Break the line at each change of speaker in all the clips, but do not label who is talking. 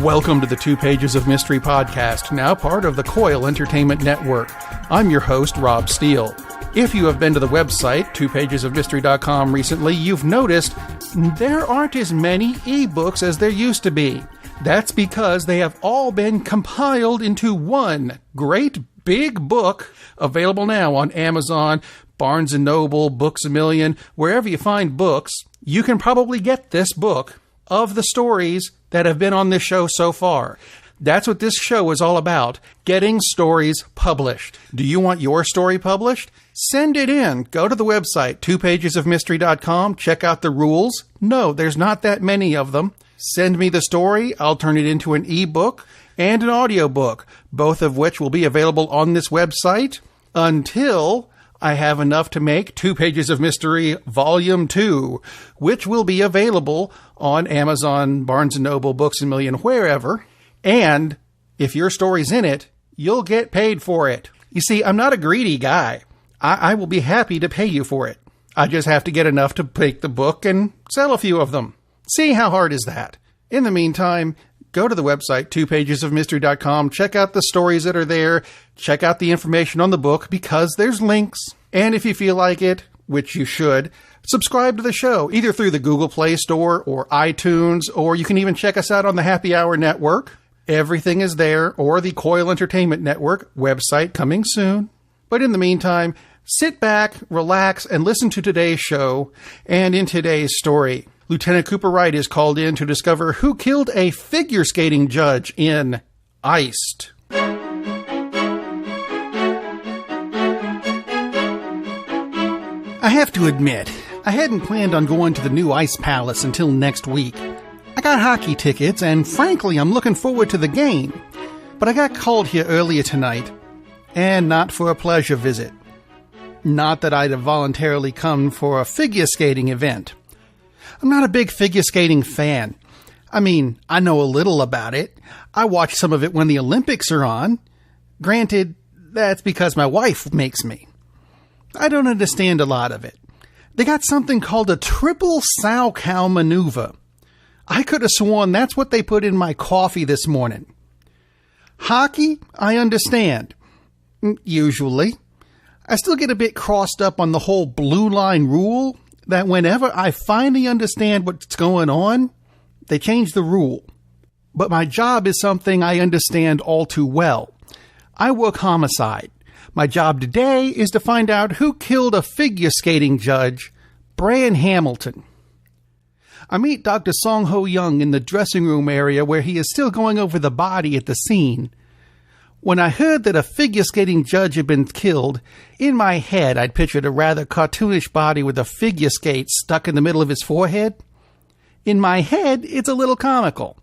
Welcome to the 2 Pages of Mystery podcast, now part of the Coil Entertainment Network. I'm your host, Rob Steele. If you have been to the website, 2pagesofmystery.com recently, you've noticed there aren't as many ebooks as there used to be. That's because they have all been compiled into one great big book, available now on Amazon, Barnes & Noble, Books A Million, wherever you find books. You can probably get this book of the stories that have been on this show so far. That's what this show is all about, getting stories published. Do you want your story published? Send it in. Go to the website, 2pagesofmystery.com, check out the rules. No, there's not that many of them. Send me the story. I'll turn it into an ebook and an audiobook, both of which will be available on this website until I have enough to make 2 Pages of Mystery Volume 2, which will be available on Amazon, Barnes & Noble, Books A Million, wherever. And if your story's in it, you'll get paid for it. You see, I'm not a greedy guy. I will be happy to pay you for it. I just have to get enough to make the book and sell a few of them. See, how hard is that? In the meantime, go to the website, 2pagesofmystery.com, check out the stories that are there, check out the information on the book, because there's links. And if you feel like it, which you should, subscribe to the show, either through the Google Play Store or iTunes, or you can even check us out on the Happy Hour Network. Everything is there, or the Coil Entertainment Network, website coming soon. But in the meantime, sit back, relax, and listen to today's show. And in today's story, Lieutenant Cooper Wright is called in to discover who killed a figure skating judge in Iced. I have to admit, I hadn't planned on going to the new Ice Palace until next week. I got hockey tickets, and frankly, I'm looking forward to the game. But I got called here earlier tonight, and not for a pleasure visit. Not that I'd have voluntarily come for a figure skating event. I'm not a big figure skating fan. I mean, I know a little about it. I watch some of it when the Olympics are on. Granted, that's because my wife makes me. I don't understand a lot of it. They got something called a triple sow cow maneuver. I could have sworn that's what they put in my coffee this morning. Hockey, I understand. Usually. I still get a bit crossed up on the whole blue line rule, that whenever I finally understand what's going on, they change the rule. But my job is something I understand all too well. I work homicide. My job today is to find out who killed a figure skating judge, Bran Hamilton. I meet Dr. Song Ho Young in the dressing room area where he is still going over the body at the scene. When I heard that a figure skating judge had been killed, in my head I'd pictured a rather cartoonish body with a figure skate stuck in the middle of his forehead. In my head, it's a little comical.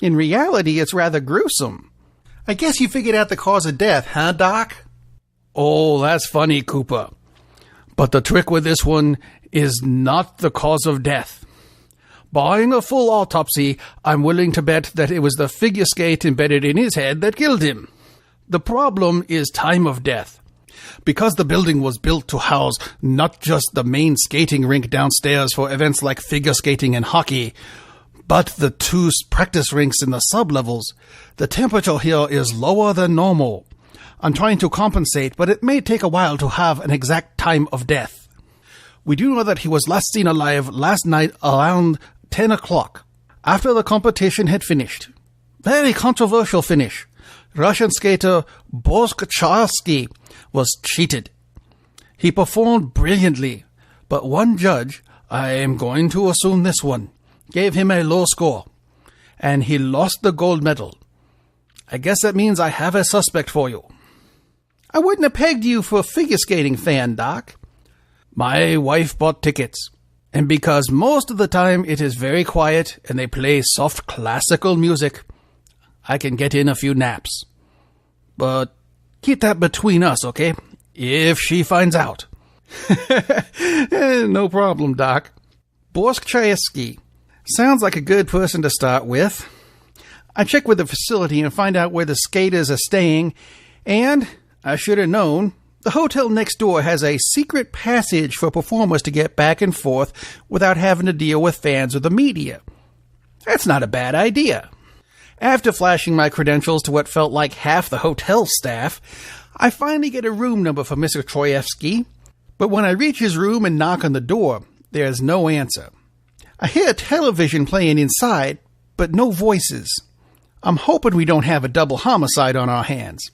In reality, it's rather gruesome. I guess you figured out the cause of death, huh, Doc? Oh, that's funny, Cooper. But the trick with this one is not the cause of death. Barring a full autopsy, I'm willing to bet that it was the figure skate embedded in his head that killed him. The problem is time of death. Because the building was built to house not just the main skating rink downstairs for events like figure skating and hockey, but the 2 practice rinks in the sublevels, the temperature here is lower than normal. I'm trying to compensate, but it may take a while to have an exact time of death. We do know that he was last seen alive last night around 10 o'clock, after the competition had finished. Very controversial finish. Russian skater Boskcharsky was cheated. He performed brilliantly, but one judge, I am going to assume this one, gave him a low score, and he lost the gold medal. I guess that means I have a suspect for you. I wouldn't have pegged you for a figure skating fan, Doc. My wife bought tickets, and because most of the time it is very quiet and they play soft classical music, I can get in a few naps. But keep that between us, okay? If she finds out. No problem, Doc. Borskcharsky. Sounds like a good person to start with. I check with the facility and find out where the skaters are staying, and I should have known, the hotel next door has a secret passage for performers to get back and forth without having to deal with fans or the media. That's not a bad idea. After flashing my credentials to what felt like half the hotel staff, I finally get a room number for Mr. Troyevsky, but when I reach his room and knock on the door, there's no answer. I hear a television playing inside, but no voices. I'm hoping we don't have a double homicide on our hands.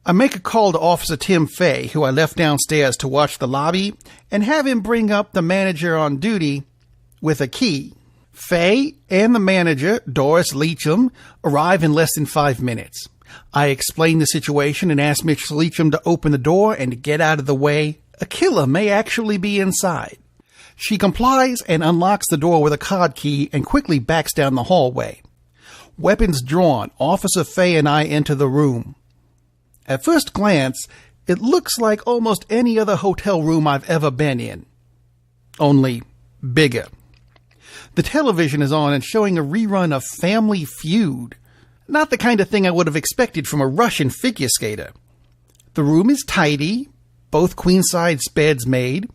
I make a call to Officer Tim Fay, who I left downstairs to watch the lobby, and have him bring up the manager on duty with a key. Fay and the manager, Doris Leacham, arrive in less than 5 minutes. I explain the situation and ask Miss Leacham to open the door and to get out of the way. A killer may actually be inside. She complies and unlocks the door with a card key and quickly backs down the hallway. Weapons drawn, Officer Fay and I enter the room. At first glance, it looks like almost any other hotel room I've ever been in. Only bigger. The television is on and showing a rerun of Family Feud. Not the kind of thing I would have expected from a Russian figure skater. The room is tidy, both queen-size beds made.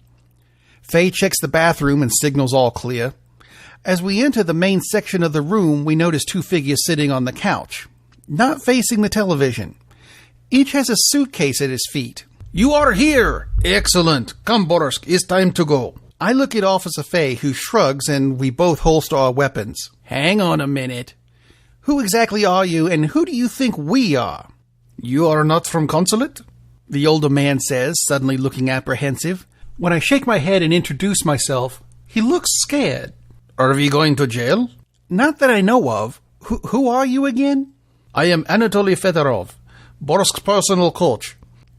Faye checks the bathroom and signals all clear. As we enter the main section of the room, we notice 2 figures sitting on the couch, not facing the television. Each has a suitcase at his feet. "You are here! Excellent! Come, Borsk, it's time to go." I look at Officer Fay, who shrugs, and we both holster our weapons. "Hang on a minute. Who exactly are you, and who do you think we are?" "You are not from consulate?" the older man says, suddenly looking apprehensive. When I shake my head and introduce myself, he looks scared. "Are we going to jail?" "Not that I know of. Who are you again?" "I am Anatoly Fedorov, Borsk's personal coach.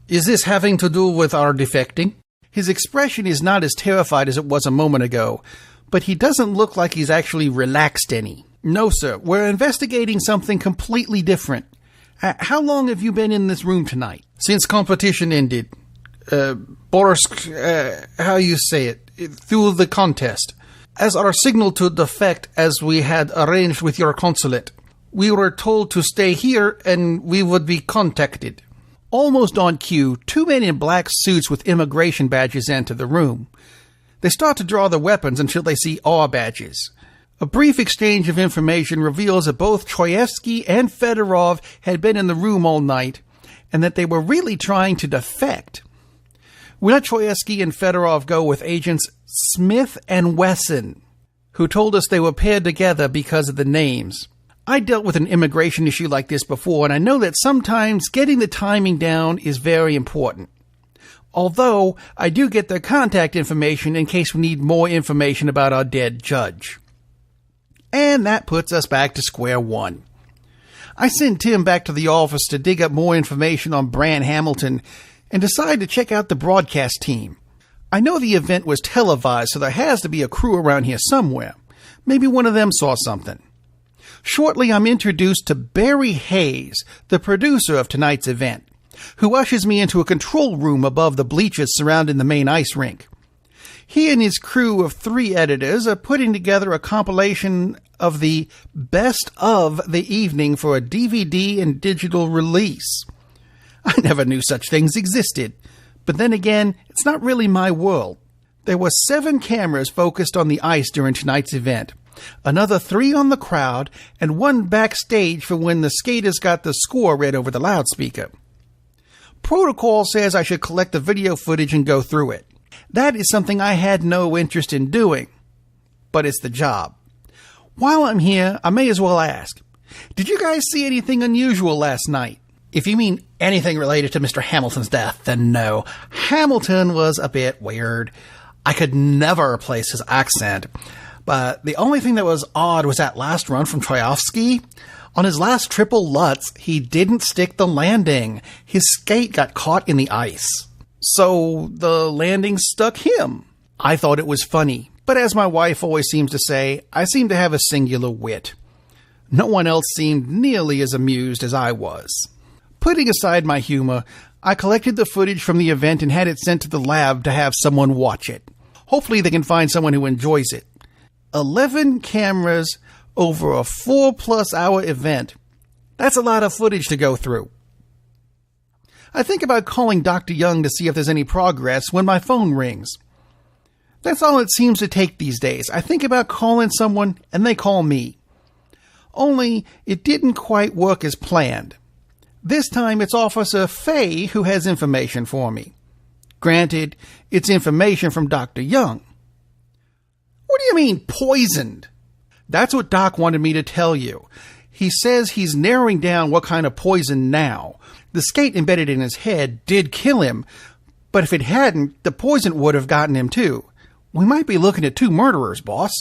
Is this having to do with our defecting?" His expression is not as terrified as it was a moment ago, but he doesn't look like he's actually relaxed any. "No, sir. We're investigating something completely different. How long have you been in this room tonight?" "Since competition ended. Borsk, how you say it, through the contest. As our signal to defect as we had arranged with your consulate. We were told to stay here and we would be contacted." Almost on cue, 2 men in black suits with immigration badges enter the room. They start to draw their weapons until they see our badges. A brief exchange of information reveals that both Troyevsky and Fedorov had been in the room all night, and that they were really trying to defect. We let Troyevsky and Fedorov go with agents Smith and Wesson, who told us they were paired together because of the names. I dealt with an immigration issue like this before, and I know that sometimes getting the timing down is very important. Although, I do get their contact information in case we need more information about our dead judge. And that puts us back to square one. I sent Tim back to the office to dig up more information on Bran Hamilton and decide to check out the broadcast team. I know the event was televised, so there has to be a crew around here somewhere. Maybe one of them saw something. Shortly, I'm introduced to Barry Hayes, the producer of tonight's event, who ushers me into a control room above the bleachers surrounding the main ice rink. He and his crew of 3 editors are putting together a compilation of the best of the evening for a DVD and digital release. I never knew such things existed, but then again, it's not really my world. There were 7 cameras focused on the ice during tonight's event, another 3 on the crowd, and 1 backstage for when the skaters got the score read over the loudspeaker. Protocol says I should collect the video footage and go through it. That is something I had no interest in doing, but it's the job. While I'm here, I may as well ask, did you guys see anything unusual last night? If you mean anything related to Mr. Hamilton's death, then no. Hamilton was a bit weird. I could never place his accent. But the only thing that was odd was that last run from Troyevsky. On his last triple Lutz, he didn't stick the landing. His skate got caught in the ice. So the landing stuck him. I thought it was funny, but as my wife always seems to say, I seem to have a singular wit. No one else seemed nearly as amused as I was. Putting aside my humor, I collected the footage from the event and had it sent to the lab to have someone watch it. Hopefully they can find someone who enjoys it. 11 cameras over a 4+ hour event. That's a lot of footage to go through. I think about calling Dr. Young to see if there's any progress when my phone rings. That's all it seems to take these days. I think about calling someone and they call me. Only it didn't quite work as planned. This time it's Officer Fay who has information for me. Granted, it's information from Dr. Young. What do you mean, poisoned? That's what Doc wanted me to tell you. He says he's narrowing down what kind of poison now. The skate embedded in his head did kill him, but if it hadn't, the poison would have gotten him too. We might be looking at 2 murderers, boss.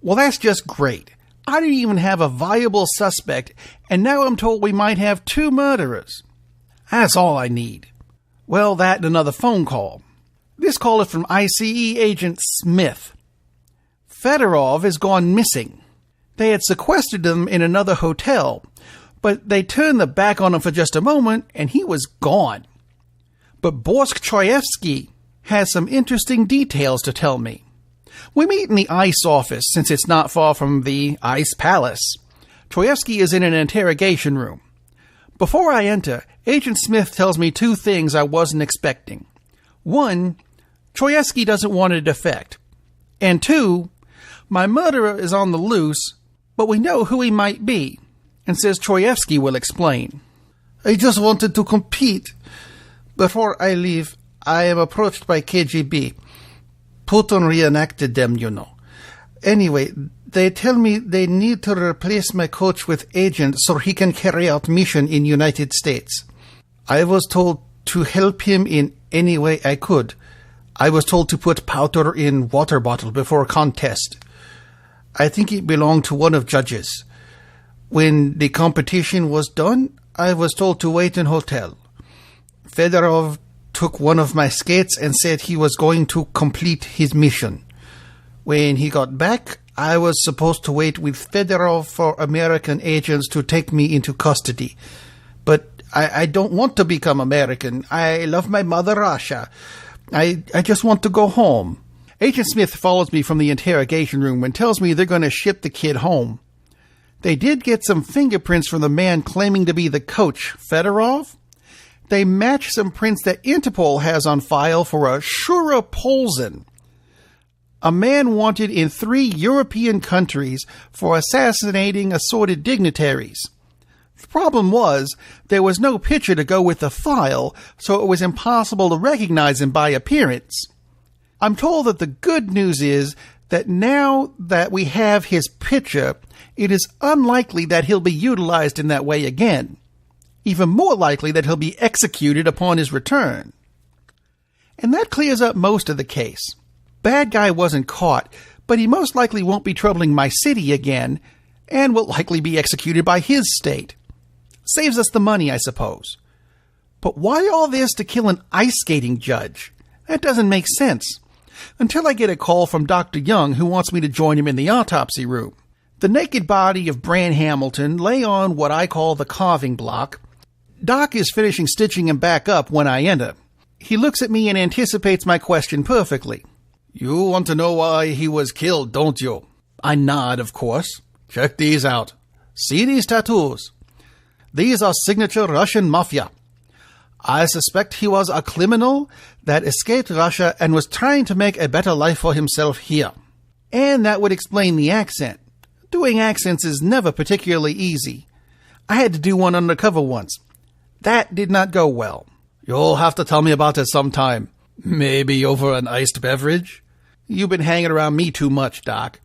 Well, that's just great. I didn't even have a viable suspect, and now I'm told we might have 2 murderers. That's all I need. Well, that and another phone call. This call is from ICE Agent Smith. Fedorov has gone missing. They had sequestered him in another hotel, but they turned the back on him for just a moment, and he was gone. But Borsk Troyevsky has some interesting details to tell me. We meet in the ICE office, since it's not far from the ICE Palace. Troyevsky is in an interrogation room. Before I enter, Agent Smith tells me 2 things I wasn't expecting. 1, Troyevsky doesn't want to defect. And 2, my murderer is on the loose, but we know who he might be, and says Troyevsky will explain. I just wanted to compete. Before I leave, I am approached by KGB. Putin reenacted them, you know. Anyway, they tell me they need to replace my coach with agent so he can carry out mission in United States. I was told to help him in any way I could. I was told to put powder in water bottle before contest. I think it belonged to one of judges. When the competition was done, I was told to wait in hotel. Fedorov took one of my skates and said he was going to complete his mission. When he got back, I was supposed to wait with Fedorov for American agents to take me into custody. But I don't want to become American. I love my mother Russia. I just want to go home. Agent Smith follows me from the interrogation room and tells me they're going to ship the kid home. They did get some fingerprints from the man claiming to be the coach, Fedorov. They match some prints that Interpol has on file for a Shura Polzin, a man wanted in 3 European countries for assassinating assorted dignitaries. The problem was, there was no picture to go with the file, so it was impossible to recognize him by appearance. I'm told that the good news is that now that we have his picture, it is unlikely that he'll be utilized in that way again. Even more likely that he'll be executed upon his return. And that clears up most of the case. Bad guy wasn't caught, but he most likely won't be troubling my city again, and will likely be executed by his state. Saves us the money, I suppose. But why all this to kill an ice skating judge? That doesn't make sense. Until I get a call from Dr. Young, who wants me to join him in the autopsy room. The naked body of Bran Hamilton lay on what I call the carving block. Doc is finishing stitching him back up when I enter. He looks at me and anticipates my question perfectly. You want to know why he was killed, don't you? I nod, of course. Check these out. See these tattoos? These are signature Russian mafia. I suspect he was a criminal that escaped Russia and was trying to make a better life for himself here. And that would explain the accent. Doing accents is never particularly easy. I had to do one undercover once. That did not go well. You'll have to tell me about it sometime. Maybe over an iced beverage? You've been hanging around me too much, Doc.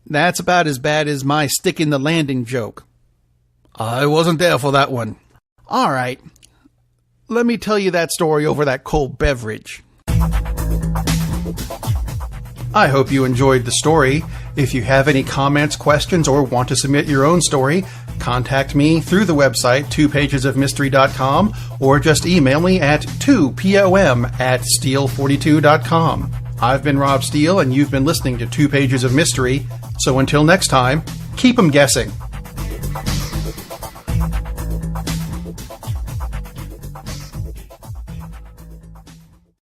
That's about as bad as my stick in the landing joke. I wasn't there for that one. All right. Let me tell you that story over that cold beverage. I hope you enjoyed the story. If you have any comments, questions, or want to submit your own story, contact me through the website 2pagesofmystery.com or just email me at 2pom@steel42.com. I've been Rob Steele, and you've been listening to 2 Pages of Mystery. So until next time, keep 'em guessing.